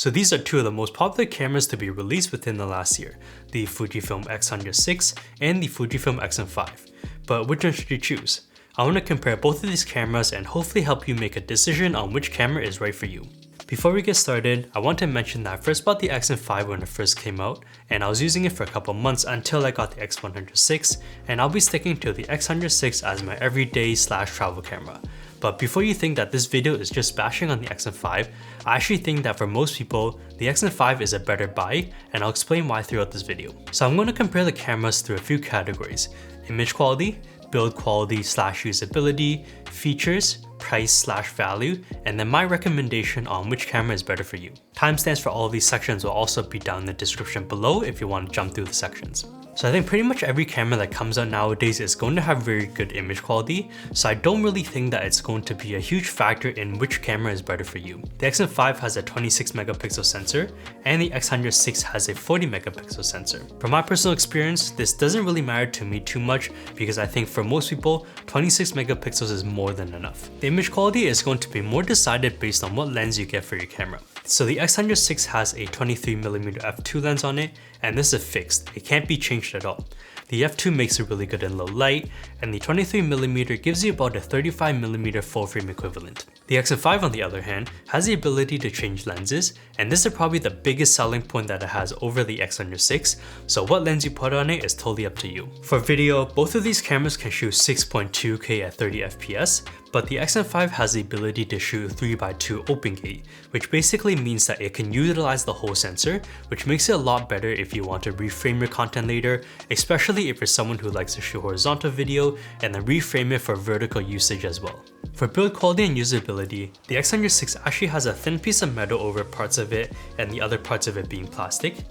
So these are two of the most popular cameras to be released within the last year, the Fujifilm X100VI and the Fujifilm XM5. But which one should you choose? I want to compare both of these cameras and hopefully help you make a decision on which camera is right for you. Before we get started, I want to mention that I first bought the XM5 when it first came out, and I was using it for a couple months until I got the X100VI, and I'll be sticking to the X100VI as my everyday / travel camera. But before you think that this video is just bashing on the XM5, I actually think that for most people, the XM5 is a better buy, and I'll explain why throughout this video. So I'm going to compare the cameras through a few categories: image quality, build quality / usability, features, price / value, and then my recommendation on which camera is better for you. Timestamps for all of these sections will also be down in the description below if you want to jump through the sections. So I think pretty much every camera that comes out nowadays is going to have very good image quality, so I don't really think that it's going to be a huge factor in which camera is better for you. The XM5 has a 26 megapixel sensor, and the X100VI has a 40 megapixel sensor. From my personal experience, this doesn't really matter to me too much because I think for most people, 26 megapixels is more than enough. The image quality is going to be more decided based on what lens you get for your camera. So the X100VI has a 23mm f2 lens on it, and this is fixed, it can't be changed at all. The f2 makes it really good in low light, and the 23mm gives you about a 35mm full frame equivalent. The XM5 on the other hand has the ability to change lenses, and this is probably the biggest selling point that it has over the X100VI, so what lens you put on it is totally up to you. For video, both of these cameras can shoot 6.2K at 30 FPS, but the XM5 has the ability to shoot 3x2 open gate, which basically means that it can utilize the whole sensor, which makes it a lot better if you want to reframe your content later, especially if you're someone who likes to shoot horizontal video and then reframe it for vertical usage as well. For build quality and usability, the X100VI actually has a thin piece of metal over parts of it and the other parts of it being plastic.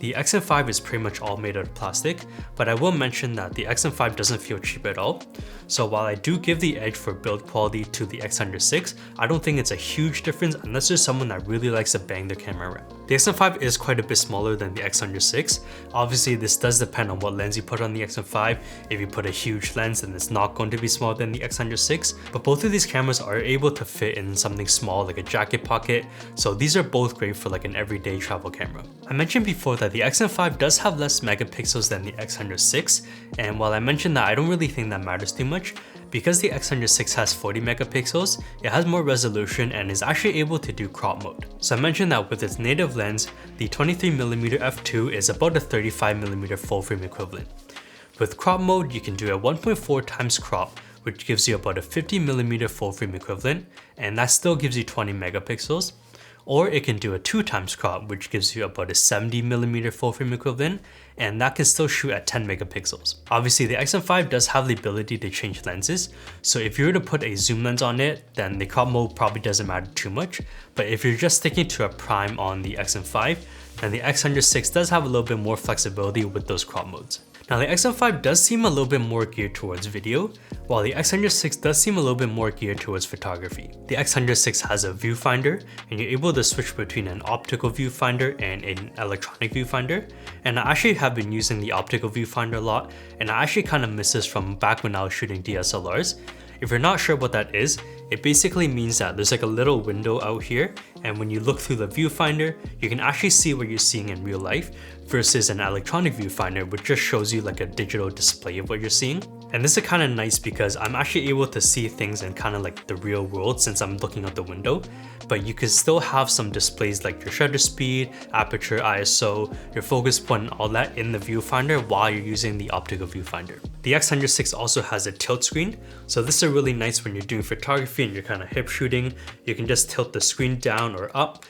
The XM5 is pretty much all made out of plastic, but I will mention that the XM5 doesn't feel cheap at all. So while I do give the edge for build quality to the X100VI, I don't think it's a huge difference unless you're someone that really likes to bang their camera around. The XM5 is quite a bit smaller than the X100VI. Obviously this does depend on what lens you put on the XM5. If you put a huge lens, then it's not going to be smaller than the X100VI, but both of these cameras are able to fit in something small like a jacket pocket, so these are both great for like an everyday travel camera. I mentioned before that the XM5 does have less megapixels than the X100VI, and while I mentioned that I don't really think that matters too much, because the X100VI has 40 megapixels, it has more resolution and is actually able to do crop mode. So I mentioned that with its native lens, the 23mm f2 is about a 35mm full frame equivalent. With crop mode, you can do a 1.4 times crop, which gives you about a 50mm full frame equivalent, and that still gives you 20 megapixels. Or it can do a 2 times crop, which gives you about a 70mm full frame equivalent, and that can still shoot at 10 megapixels. Obviously the XM5 does have the ability to change lenses, so if you were to put a zoom lens on it, then the crop mode probably doesn't matter too much, but if you're just sticking to a prime on the XM5, then the X100VI does have a little bit more flexibility with those crop modes. Now the XM5 does seem a little bit more geared towards video, while the X100VI does seem a little bit more geared towards photography. The X100VI has a viewfinder, and you're able to switch between an optical viewfinder and an electronic viewfinder, and I actually have been using the optical viewfinder a lot, and I actually kind of miss this from back when I was shooting DSLRs. If you're not sure what that is, it basically means that there's like a little window out here, and when you look through the viewfinder, you can actually see what you're seeing in real life, versus an electronic viewfinder which just shows you like a digital display of what you're seeing. And this is kind of nice because I'm actually able to see things in kind of like the real world since I'm looking out the window, but you can still have some displays like your shutter speed, aperture, ISO, your focus point, and all that in the viewfinder while you're using the optical viewfinder. The X100VI also has a tilt screen, so this is really nice when you're doing photography and you're kind of hip shooting. You can just tilt the screen down or up,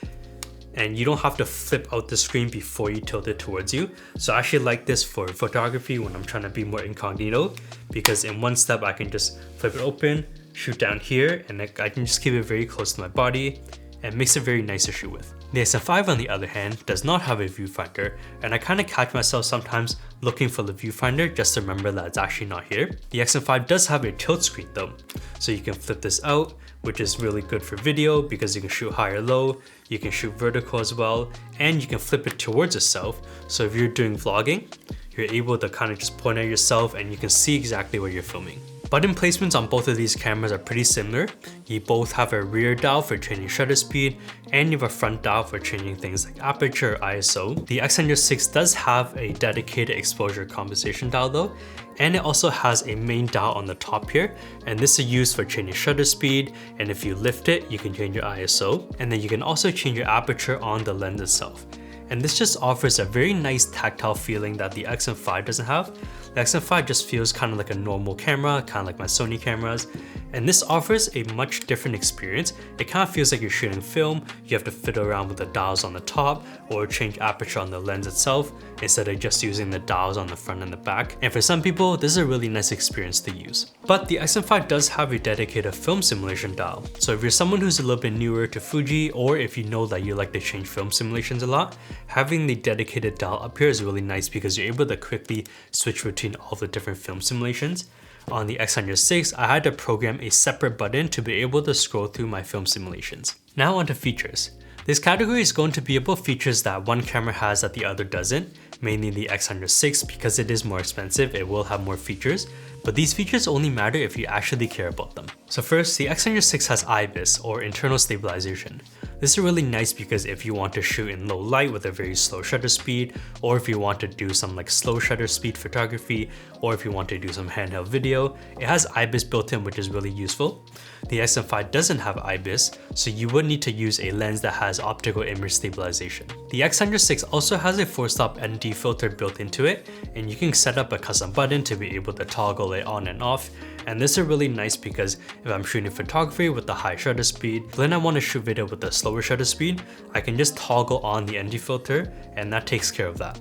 and you don't have to flip out the screen before you tilt it towards you. So I actually like this for photography when I'm trying to be more incognito, because in one step I can just flip it open, shoot down here, and I can just keep it very close to my body, and makes it very nice to shoot with. The XM5 on the other hand does not have a viewfinder, and I kind of catch myself sometimes looking for the viewfinder just to remember that it's actually not here. The XM5 does have a tilt screen though, so you can flip this out, which is really good for video because you can shoot high or low, you can shoot vertical as well, and you can flip it towards yourself. So if you're doing vlogging, you're able to kind of just point at yourself and you can see exactly where you're filming. Button placements on both of these cameras are pretty similar. You both have a rear dial for changing shutter speed, and you have a front dial for changing things like aperture or ISO. The X100VI does have a dedicated exposure compensation dial though, and it also has a main dial on the top here, and this is used for changing shutter speed, and if you lift it, you can change your ISO, and then you can also change your aperture on the lens itself. And this just offers a very nice tactile feeling that the XM5 doesn't have. The XM5 just feels kind of like a normal camera, kind of like my Sony cameras, and this offers a much different experience. It kind of feels like you're shooting film. You have to fiddle around with the dials on the top or change aperture on the lens itself instead of just using the dials on the front and the back. And for some people, this is a really nice experience to use. But the XM5 does have a dedicated film simulation dial. So if you're someone who's a little bit newer to Fuji, or if you know that you like to change film simulations a lot, having the dedicated dial up here is really nice because you're able to quickly switch between all the different film simulations. On the X100VI, I had to program a separate button to be able to scroll through my film simulations. Now onto features. This category is going to be about features that one camera has that the other doesn't, mainly the X100VI. Because it is more expensive, it will have more features, but these features only matter if you actually care about them. So first, the X100VI has IBIS, or internal stabilization. This is really nice because if you want to shoot in low light with a very slow shutter speed, or if you want to do some like slow shutter speed photography, or if you want to do some handheld video, it has IBIS built in, which is really useful. The XM5 doesn't have IBIS, so you would need to use a lens that has optical image stabilization. The X100VI also has a 4-stop ND filter built into it, and you can set up a custom button to be able to toggle it on and off. And this is really nice because if I'm shooting photography with the high shutter speed, but then I want to shoot video with the slower shutter speed, I can just toggle on the ND filter and that takes care of that.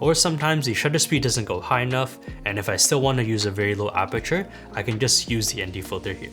Or sometimes the shutter speed doesn't go high enough, and if I still want to use a very low aperture, I can just use the ND filter here.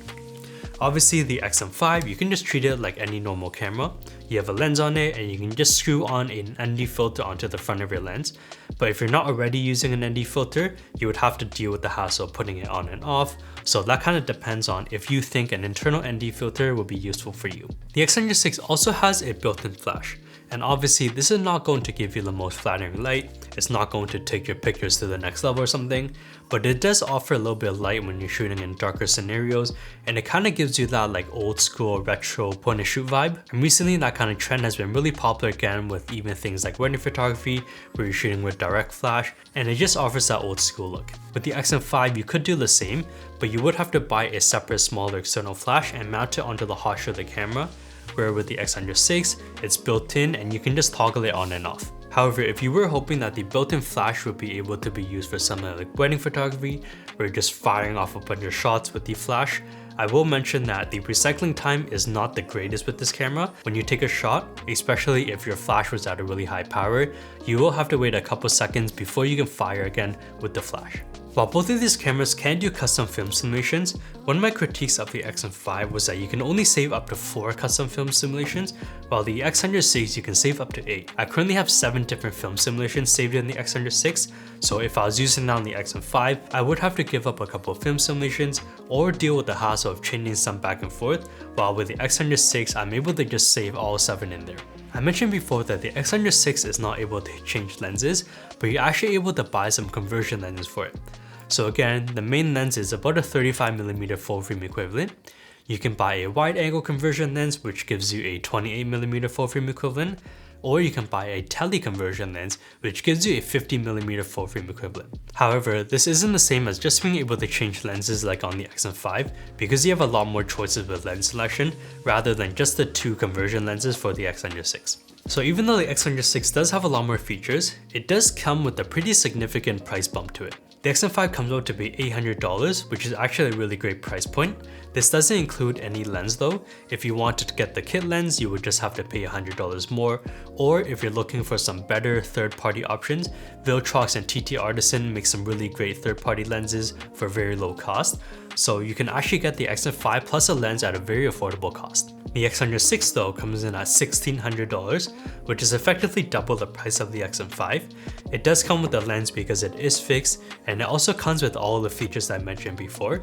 Obviously the XM5, you can just treat it like any normal camera. You have a lens on it and you can just screw on an ND filter onto the front of your lens. But if you're not already using an ND filter, you would have to deal with the hassle of putting it on and off. So that kind of depends on if you think an internal ND filter will be useful for you. The X100VI also has a built-in flash. And obviously this is not going to give you the most flattering light. It's not going to take your pictures to the next level or something, but it does offer a little bit of light when you're shooting in darker scenarios, and it kind of gives you that like old school retro point and shoot vibe. And recently that kind of trend has been really popular again with even things like wedding photography where you're shooting with direct flash, and it just offers that old school look. With the XM5 you could do the same, but you would have to buy a separate smaller external flash and mount it onto the hot shoe of the camera, where with the X100VI, it's built in and you can just toggle it on and off. However, if you were hoping that the built-in flash would be able to be used for something like wedding photography, where you're just firing off a bunch of shots with the flash, I will mention that the recycling time is not the greatest with this camera. When you take a shot, especially if your flash was at a really high power, you will have to wait a couple seconds before you can fire again with the flash. While both of these cameras can do custom film simulations, one of my critiques of the XM5 was that you can only save up to 4 custom film simulations, while the X100VI you can save up to 8. I currently have 7 different film simulations saved in the X100VI, so if I was using that on the XM5, I would have to give up a couple of film simulations or deal with the hassle of changing some back and forth, while with the X100VI I'm able to just save all 7 in there. I mentioned before that the X100VI is not able to change lenses, but you're actually able to buy some conversion lenses for it. So again, the main lens is about a 35mm full frame equivalent. You can buy a wide angle conversion lens which gives you a 28mm full frame equivalent, or you can buy a tele conversion lens which gives you a 50mm full frame equivalent. However, this isn't the same as just being able to change lenses like on the XM5, because you have a lot more choices with lens selection rather than just the 2 conversion lenses for the X100VI. So even though the X100VI does have a lot more features, it does come with a pretty significant price bump to it. The XM5 comes out to be $800, which is actually a really great price point. This doesn't include any lens though. If you wanted to get the kit lens, you would just have to pay $100 more. Or if you're looking for some better third-party options, Viltrox and TT Artisan make some really great third-party lenses for very low cost. So you can actually get the XM5 plus a lens at a very affordable cost. The X100VI though comes in at $1,600, which is effectively double the price of the XM5. It does come with a lens because it is fixed, and it also comes with all the features I mentioned before.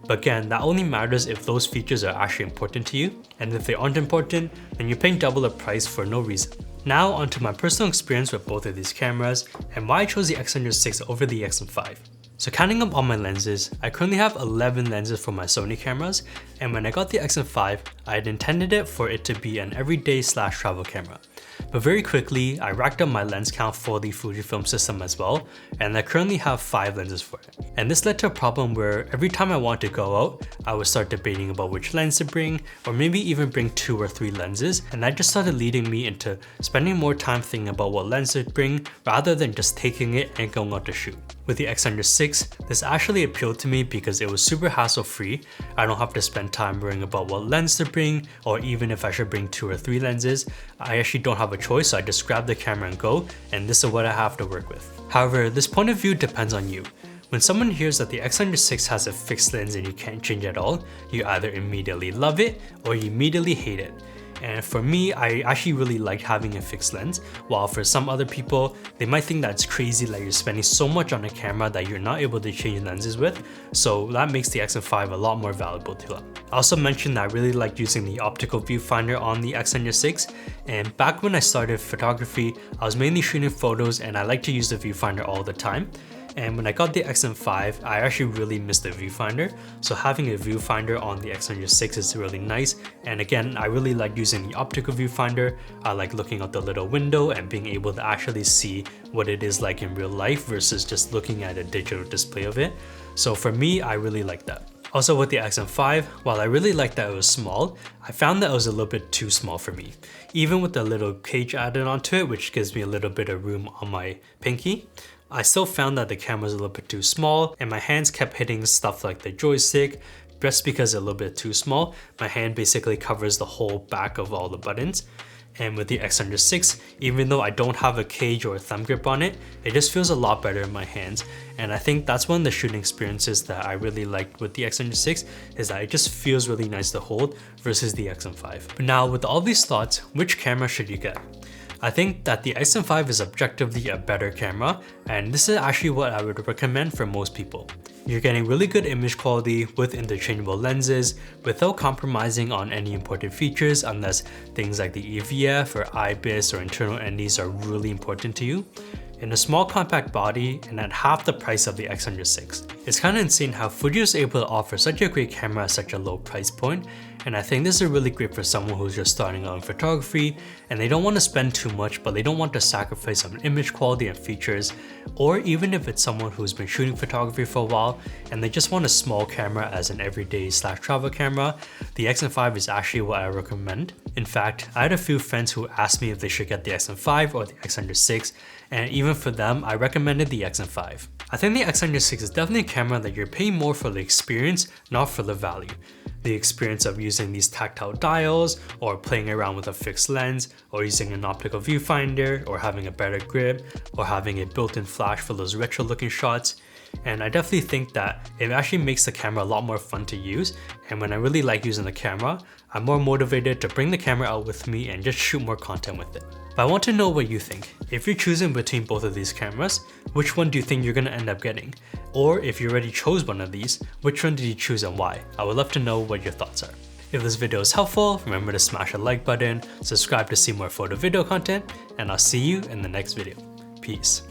But again, that only matters if those features are actually important to you, and if they aren't important, then you're paying double the price for no reason. Now onto my personal experience with both of these cameras and why I chose the X100VI over the XM5. So counting up all my lenses, I currently have 11 lenses for my Sony cameras, and when I got the XM5, I had intended it for it to be an everyday / travel camera. But very quickly, I racked up my lens count for the Fujifilm system as well, and I currently have 5 lenses for it. And this led to a problem where every time I wanted to go out, I would start debating about which lens to bring, or maybe even bring 2 or 3 lenses, and that just started leading me into spending more time thinking about what lens to bring rather than just taking it and going out to shoot. With the X100VI, this actually appealed to me because it was super hassle-free. I don't have to spend time worrying about what lens to bring, or even if I should bring 2 or 3 lenses. I actually don't have a choice, so I just grab the camera and go, and this is what I have to work with. However, this point of view depends on you. When someone hears that the X100VI has a fixed lens and you can't change at all, you either immediately love it or you immediately hate it. And for me, I actually really like having a fixed lens, while for some other people, they might think that's crazy, like you're spending so much on a camera that you're not able to change lenses with, so that makes the XM5 a lot more valuable to them. I also mentioned that I really like using the optical viewfinder on the X100VI, and back when I started photography, I was mainly shooting photos and I like to use the viewfinder all the time. And when I got the XM5, I actually really missed the viewfinder, so having a viewfinder on the X100VI is really nice. And again, I really like using the optical viewfinder. I like looking out the little window and being able to actually see what it is like in real life versus just looking at a digital display of it. So for me, I really like that. Also with the XM5, while I really liked that it was small, I found that it was a little bit too small for me. Even with the little cage added onto it, which gives me a little bit of room on my pinky, I still found that the camera was a little bit too small, and my hands kept hitting stuff like the joystick. Just because it's a little bit too small, my hand basically covers the whole back of all the buttons. And with the X100VI, even though I don't have a cage or a thumb grip on it, it just feels a lot better in my hands. And I think that's one of the shooting experiences that I really liked with the X100VI, is that it just feels really nice to hold versus the XM5. But now with all these thoughts, which camera should you get? I think that the XM5 is objectively a better camera, and this is actually what I would recommend for most people. You're getting really good image quality with interchangeable lenses without compromising on any important features unless things like the EVF or IBIS or internal NDs are really important to you. In a small compact body and at half the price of the X100VI. It's kind of insane how Fuji is able to offer such a great camera at such a low price point, and I think this is really great for someone who's just starting out in photography and they don't want to spend too much but they don't want to sacrifice on image quality and features, or even if it's someone who's been shooting photography for a while and they just want a small camera as an everyday / travel camera, the XM5 is actually what I recommend. In fact, I had a few friends who asked me if they should get the XM5 or the X100VI, and even for them, I recommended the XM5. I think the X100VI is definitely a camera that you're paying more for the experience, not for the value. The experience of using these tactile dials, or playing around with a fixed lens, or using an optical viewfinder, or having a better grip, or having a built-in flash for those retro looking shots. And I definitely think that it actually makes the camera a lot more fun to use, and when I really like using the camera, I'm more motivated to bring the camera out with me and just shoot more content with it. But I want to know what you think. If you're choosing between both of these cameras, which one do you think you're going to end up getting? Or if you already chose one of these, which one did you choose and why? I would love to know what your thoughts are. If this video is helpful, remember to smash the like button, subscribe to see more photo video content, and I'll see you in the next video. Peace.